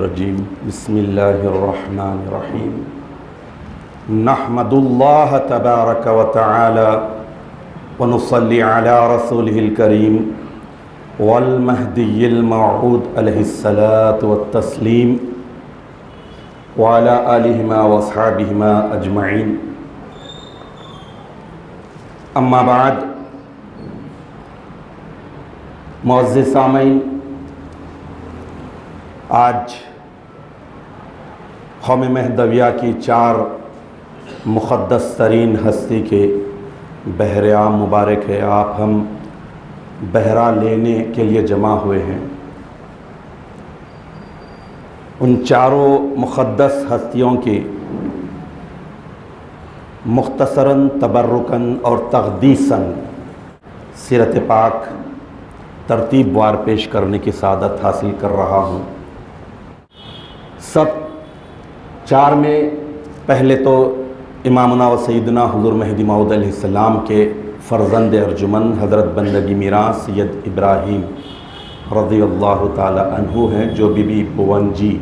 الرجیم بسم اللہ الرحمن الرحیم نحمد اللہ تبارک و تعالی ونصلی علی رسولہ الکریم والمہدی الموعود علیہ الصلاۃ والتسلیم وعلی آلہما واصحابہما اجمعین اما بعد معزز سامعین، آج قوم مہدویہ کی 4 مقدس ترین ہستی کے بہرعام مبارک ہے۔ آپ ہم بہرا لینے کے لیے جمع ہوئے ہیں۔ ان 4 مقدس ہستیوں کی مختصراً تبرکاً اور تقدیساً سیرت پاک ترتیب وار پیش کرنے کی سعادت حاصل کر رہا ہوں۔ سب 4 میں پہلے تو امامنا و سیدنا حضور مہدی موعود علیہ السلام کے فرزند ارجمن حضرت بندگی میراں سید ابراہیم رضی اللہ تعالی عنہ ہیں، جو بی بی بھون جی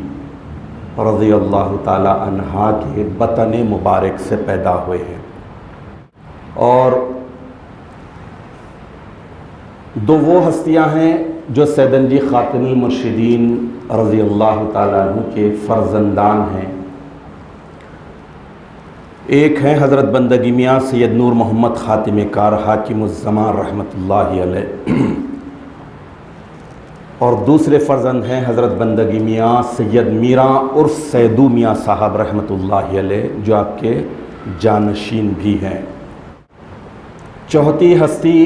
رضی اللہ تعالی عنہا کے بطن مبارک سے پیدا ہوئے ہیں، اور 2 وہ ہستیاں ہیں جو سیدن جی خاتم المرشدین رضی اللہ تعالیٰ عنہ کے فرزندان ہیں۔ ایک ہیں حضرت بندگی میاں سید نور محمد خاتم کار حاکم الزمان رحمۃ اللہ علیہ، اور دوسرے فرزند ہیں حضرت بندگی میاں سید میراں عرف سیدو میاں صاحب رحمۃ اللہ علیہ، جو آپ کے جانشین بھی ہیں۔ چوتھی ہستی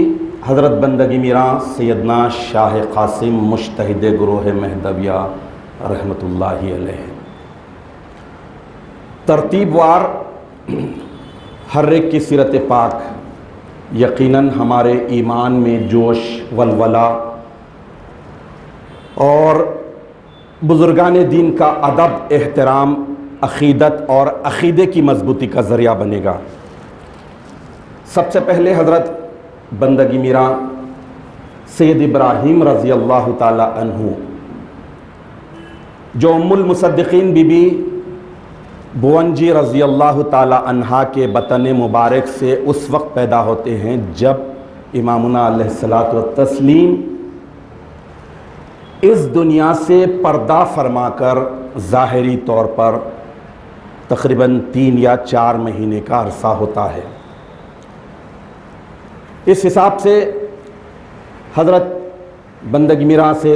حضرت بندگی میراں سیدنا شاہ قاسم مجتہد گروہ مہدویہ رحمۃ اللہ علیہ۔ ترتیب وار ہر ایک کی سیرت پاک یقیناً ہمارے ایمان میں جوش، ولولہ اور بزرگان دین کا ادب، احترام، عقیدت اور عقیدے کی مضبوطی کا ذریعہ بنے گا۔ سب سے پہلے حضرت بندگی میراں سید ابراہیم رضی اللہ تعالی عنہ، جو ام المصدقین بی بی بھون جی رضی اللہ تعالی عنہا کے بطن مبارک سے اس وقت پیدا ہوتے ہیں جب امامنا علیہ الصلاۃ والتسلیم اس دنیا سے پردہ فرما کر ظاہری طور پر تقریباً 3 یا 4 مہینے کا عرصہ ہوتا ہے۔ اس حساب سے حضرت بندگی میراں سے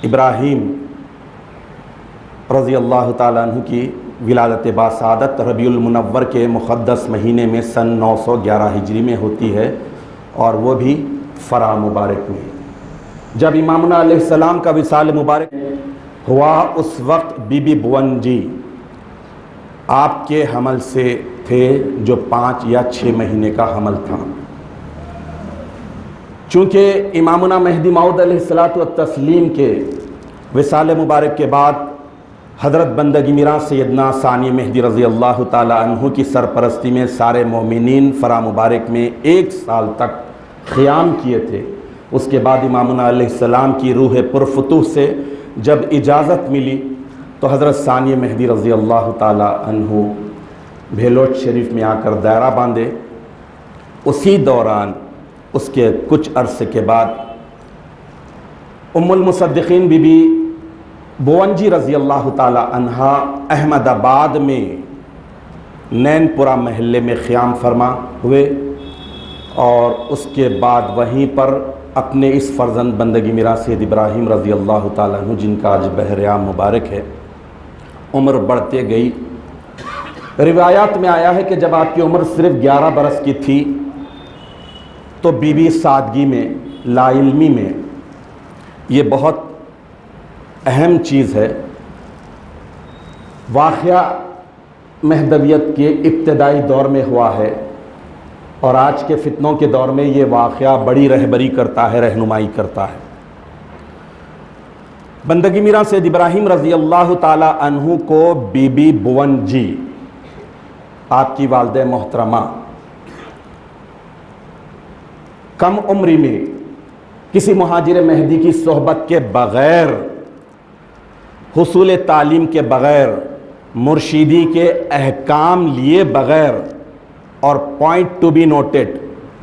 ابراہیم رضی اللہ تعالیٰ عنہ کی ولادت باسعادت ربیع المنور کے مقدس مہینے میں سن 911 ہجری میں ہوتی ہے، اور وہ بھی فرا مبارک میں۔ جب امامنا علیہ السلام کا وصال مبارک ہوا، اس وقت بی بی بھون جی آپ کے حمل سے تھے، جو 5 یا 6 مہینے کا حمل تھا۔ چونکہ امامنا مہدی موعود علیہ الصلاۃ والتسلیم کے وصال مبارک کے بعد حضرت بندگی میراں سیدنا ثانی مہدی رضی اللہ تعالی عنہ کی سرپرستی میں سارے مومنین فرا مبارک میں 1 سال تک قیام کیے تھے۔ اس کے بعد امامنا علیہ السلام کی روح پرفتوح سے جب اجازت ملی تو حضرت ثانی مہدی رضی اللہ تعالی عنہ بھیلوٹ شریف میں آ کر دائرہ باندھے۔ اسی دوران اس کے کچھ عرصے کے بعد ام المصدقین بی بی بھون جی رضی اللہ تعالی عنہا احمد آباد میں نین پورہ محلے میں قیام فرما ہوئے، اور اس کے بعد وہیں پر اپنے اس فرزند بندگی میراں سید ابراہیم رضی اللہ تعالیٰ عنہ، جن کا آج بہرعام مبارک ہے، عمر بڑھتے گئی۔ روایات میں آیا ہے کہ جب آپ کی عمر صرف 11 برس کی تھی تو بی بی سادگی میں، لا علمی میں، یہ بہت اہم چیز ہے، واقعہ مہدویت کے ابتدائی دور میں ہوا ہے، اور آج کے فتنوں کے دور میں یہ واقعہ بڑی رہبری کرتا ہے، رہنمائی کرتا ہے۔ بندگی میراں سید ابراہیم رضی اللہ تعالی عنہ کو بی بی بھون جی، آپ کی والدہ محترمہ، کم عمری میں کسی مہاجر مہدی کی صحبت کے بغیر حصول تعلیم کے بغیر، مرشدی کے احکام لیے بغیر اور پوائنٹ ٹو بی نوٹڈ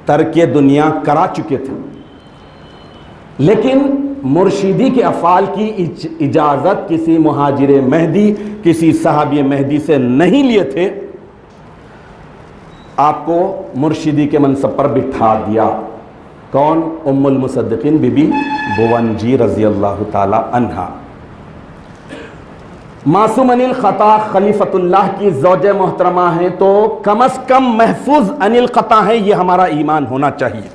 ترک دنیا کرا چکے تھے، لیکن مرشدی کے افعال کی اجازت کسی مہاجر مہدی، کسی صحابی مہدی سے نہیں لیے تھے، آپ کو مرشدی کے منصب پر بٹھا دیا۔ کون؟ ام المصدقین بی بی بھون جی رضی اللہ تعالی عنہا۔ معصوم عن الخطا خلیفۃ اللہ کی زوجہ محترمہ ہیں تو کم از کم محفوظ عن الخطا ہیں، یہ ہمارا ایمان ہونا چاہیے۔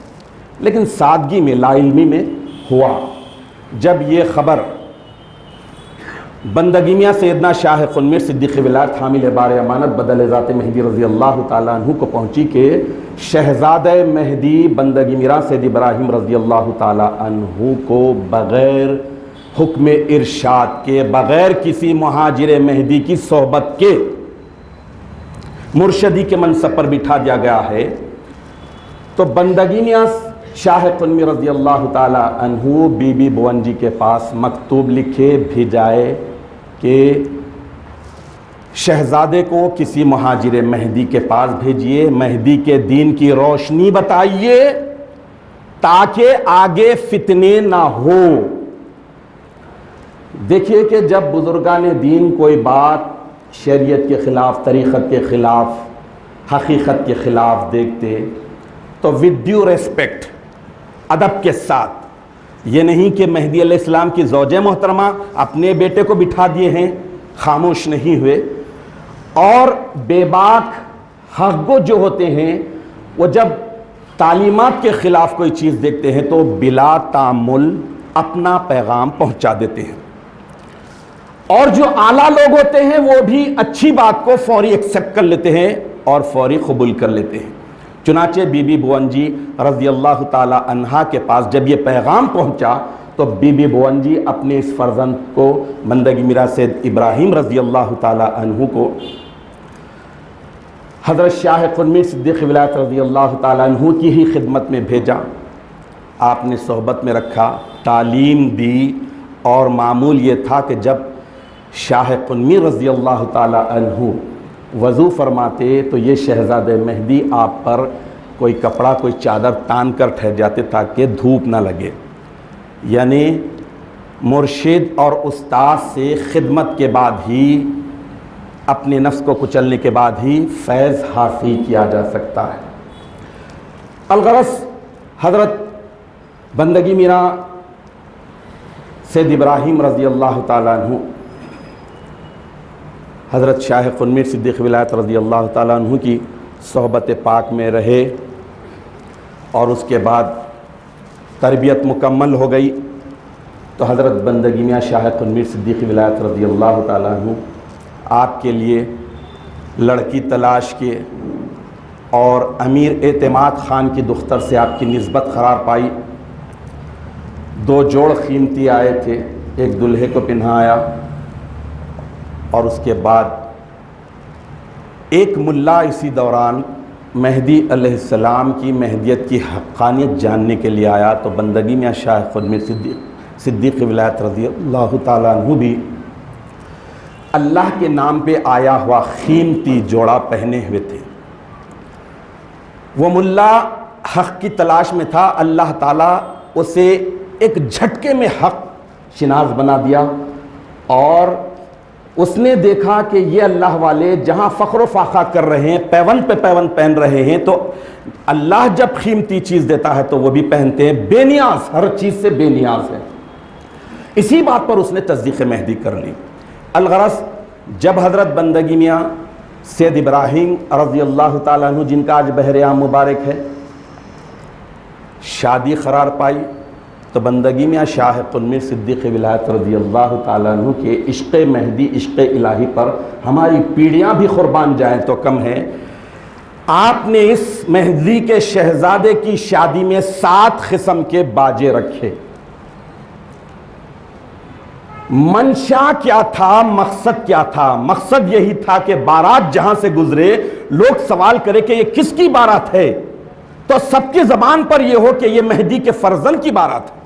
لیکن سادگی میں، لا علمی میں ہوا۔ جب یہ خبر بندگی میاں سیدنا شاہ قنمیر صدیق ولایت حامل بار امانت بدل ذات مہدی رضی اللہ تعالیٰ عنہ کو پہنچی کہ شہزادہ مہدی بندگی میاں سید ابراہیم رضی اللہ تعالیٰ عنہ کو بغیر حکم ارشاد کے، بغیر کسی مہاجر مہدی کی صحبت کے مرشدی کے منصب پر بٹھا دیا گیا ہے، تو بندگی میاں شاہ قنمیر رضی اللہ تعالی عنہ بی بی بھون جی کے پاس مکتوب لکھے بھیجائے کہ شہزادے کو کسی مہاجر مہدی کے پاس بھیجیے، مہدی کے دین کی روشنی بتائیے تاکہ آگے فتنے نہ ہو۔ دیکھیے کہ جب بزرگان دین کوئی بات شریعت کے خلاف، طریقت کے خلاف، حقیقت کے خلاف دیکھتے تو ود ڈیو ریسپیکٹ، ادب کے ساتھ، یہ نہیں کہ مہدی علیہ السلام کی زوجہ محترمہ اپنے بیٹے کو بٹھا دیے ہیں، خاموش نہیں ہوئے، اور بے باک حقگو جو ہوتے ہیں وہ جب تعلیمات کے خلاف کوئی چیز دیکھتے ہیں تو بلا تعامل اپنا پیغام پہنچا دیتے ہیں، اور جو اعلیٰ لوگ ہوتے ہیں وہ بھی اچھی بات کو فوری ایکسیپٹ کر لیتے ہیں اور فوری قبول کر لیتے ہیں۔ چنانچہ بی بی بھون جی رضی اللہ تعالی عنہا کے پاس جب یہ پیغام پہنچا تو بی بی بھون جی اپنے اس فرزند کو، بندگی میرا سید ابراہیم رضی اللہ تعالی عنہ کو، حضرت شاہ قنمیر صدیق ولایت رضی اللہ تعالی عنہ کی ہی خدمت میں بھیجا۔ آپ نے صحبت میں رکھا، تعلیم دی، اور معمول یہ تھا کہ جب شاہ قنمیر رضی اللہ تعالی عنہ وضو فرماتے تو یہ شہزادہ مہدی آپ پر کوئی کپڑا، کوئی چادر تان کر ٹھہر جاتے تاکہ دھوپ نہ لگے۔ یعنی مرشد اور استاد سے خدمت کے بعد ہی، اپنے نفس کو کچلنے کے بعد ہی فیض حاصل کیا جا سکتا ہے۔ الغرض حضرت بندگی میرا سید ابراہیم رضی اللہ تعالیٰ عنہ حضرت شاہ قنمیر صدیق ولایت رضی اللہ تعالیٰ عنہ کی صحبت پاک میں رہے، اور اس کے بعد تربیت مکمل ہو گئی تو حضرت بندگی میاں شاہ قنمیر صدیق ولایت رضی اللہ تعالیٰ عنہ آپ کے لیے لڑکی تلاش کیے، اور امیر اعتماد خان کی دختر سے آپ کی نسبت قرار پائی۔ 2 جوڑ قیمتی آئے تھے، ایک دلہے کو پہنایا، اور اس کے بعد ایک ملا اسی دوران مہدی علیہ السلام کی مہدیت کی حقانیت جاننے کے لیے آیا، تو بندگی میاں شاہ قنمیر صدیق ولایت رضی اللہ تعالیٰ عنہ بھی اللہ کے نام پہ آیا ہوا قیمتی جوڑا پہنے ہوئے تھے۔ وہ ملا حق کی تلاش میں تھا، اللہ تعالیٰ اسے ایک جھٹکے میں حق شناس بنا دیا، اور اس نے دیکھا کہ یہ اللہ والے جہاں فخر و فاخر کر رہے ہیں، پیوند پہ پیوند پہن رہے ہیں، تو اللہ جب قیمتی چیز دیتا ہے تو وہ بھی پہنتے ہیں، بے نیاز، ہر چیز سے بے نیاز ہے۔ اسی بات پر اس نے تصدیق مہدی کر لی۔ الغرض جب حضرت بندگی میاں سید ابراہیم رضی اللہ تعالیٰ عنہ، جن کا آج بہر-عام مبارک ہے، شادی قرار پائی تو بندگی میاں شاہ قنمیر صدیق ولایت رضی اللہ تعالیٰ عنہ کے عشق مہدی، عشق الہی پر ہماری پیڑیاں بھی قربان جائیں تو کم ہے۔ آپ نے اس مہدی کے شہزادے کی شادی میں 7 قسم کے باجے رکھے۔ منشا کیا تھا، مقصد کیا تھا؟ مقصد یہی تھا کہ بارات جہاں سے گزرے لوگ سوال کرے کہ یہ کس کی بارات ہے، تو سب کی زبان پر یہ ہو کہ یہ مہدی کے فرزند کی بارات ہے۔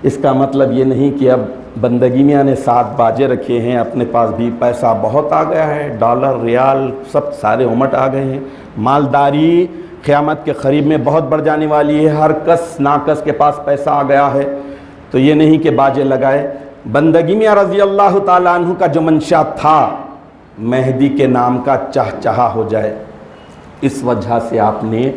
اس کا مطلب یہ نہیں کہ اب بندگی میاں نے 7 باجے رکھے ہیں، اپنے پاس بھی پیسہ بہت آ گیا ہے، ڈالر ریال سب سارے امٹ آ گئے ہیں، مالداری قیامت کے قریب میں بہت بڑھ جانے والی ہے، ہر کس ناکس کے پاس پیسہ آ گیا ہے، تو یہ نہیں کہ باجے لگائے۔ بندگی میاں رضی اللہ تعالیٰ عنہ کا جو منشا تھا مہدی کے نام کا چہچہا ہو جائے، اس وجہ سے آپ نے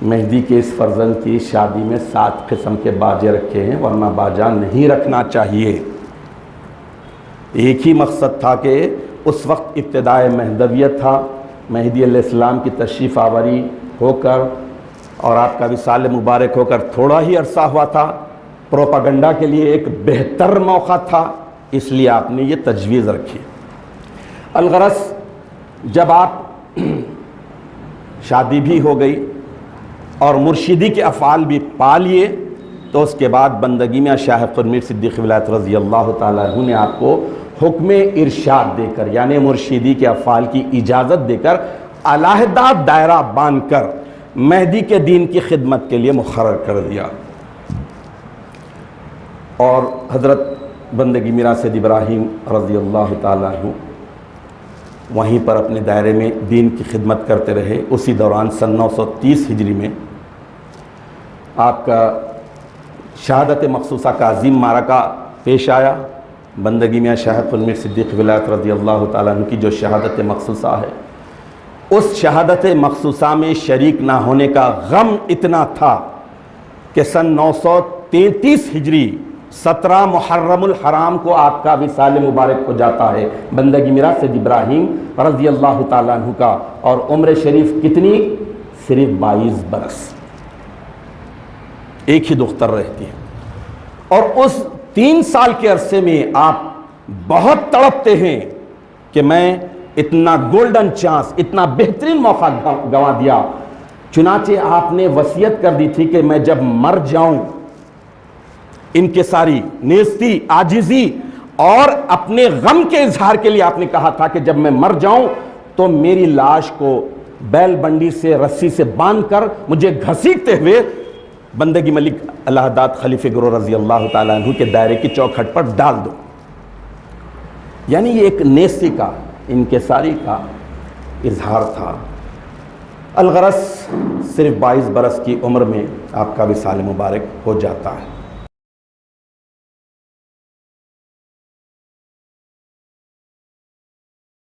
مہدی کے اس فرزند کی شادی میں 7 قسم کے باجے رکھے ہیں، ورنہ باجا نہیں رکھنا چاہیے۔ ایک ہی مقصد تھا کہ اس وقت ابتدائے مہدویت تھا، مہدی علیہ السلام کی تشریف آوری ہو کر اور آپ کا وصال مبارک ہو کر تھوڑا ہی عرصہ ہوا تھا، پروپاگنڈا کے لیے ایک بہتر موقع تھا، اس لیے آپ نے یہ تجویز رکھی۔ الغرض جب آپ شادی بھی ہو گئی اور مرشدی کے افعال بھی پا لیے، تو اس کے بعد بندگی میں شاہ میر صدیق ولایت رضی اللہ تعالیٰ عنہ نے آپ کو حکم ارشاد دے کر، یعنی مرشدی کے افعال کی اجازت دے کر علیحدہ دائرہ باندھ کر مہدی کے دین کی خدمت کے لیے مقرر کر دیا۔ اور حضرت بندگی میرا سید ابراہیم رضی اللہ تعالیٰ عنہ وہیں پر اپنے دائرے میں دین کی خدمت کرتے رہے۔ اسی دوران سن 930 ہجری میں آپ کا شہادت مخصوصہ کا عظیم معرکہ پیش آیا۔ بندگی میاں شاہ میر صدیق ولایت رضی اللہ تعالیٰ عنہ کی جو شہادت مخصوصہ ہے، اس شہادت مخصوصہ میں شریک نہ ہونے کا غم اتنا تھا کہ سن 933 ہجری 17 محرم الحرام کو آپ کا وصال مبارک ہو جاتا ہے بندگی میرا سید ابراہیم رضی اللہ تعالیٰ عنہ کا، اور عمر شریف کتنی؟ صرف 22 برس، ایک ہی دختر رہتی ہے۔ اور اس 3 سال کے عرصے میں آپ بہت تڑپتے ہیں کہ میں اتنا گولڈن چانس، اتنا بہترین موقع گنوا دیا۔ چنانچہ آپ نے وصیت کر دی تھی کہ میں جب مر جاؤں، انکساری، نیستی، عاجزی اور اپنے غم کے اظہار کے لیے آپ نے کہا تھا کہ جب میں مر جاؤں تو میری لاش کو بیل بنڈی سے رسی سے باندھ کر مجھے گھسیٹتے ہوئے بندگی ملک اللہ حضرت خلیفہ گرو رضی اللہ تعالیٰ عنہ کے دائرے کی چوکھٹ پر ڈال دو۔ یعنی یہ ایک نیستی کا، انکساری کا اظہار تھا۔ الغرض صرف 22 برس کی عمر میں آپ کا وصال مبارک ہو جاتا ہے۔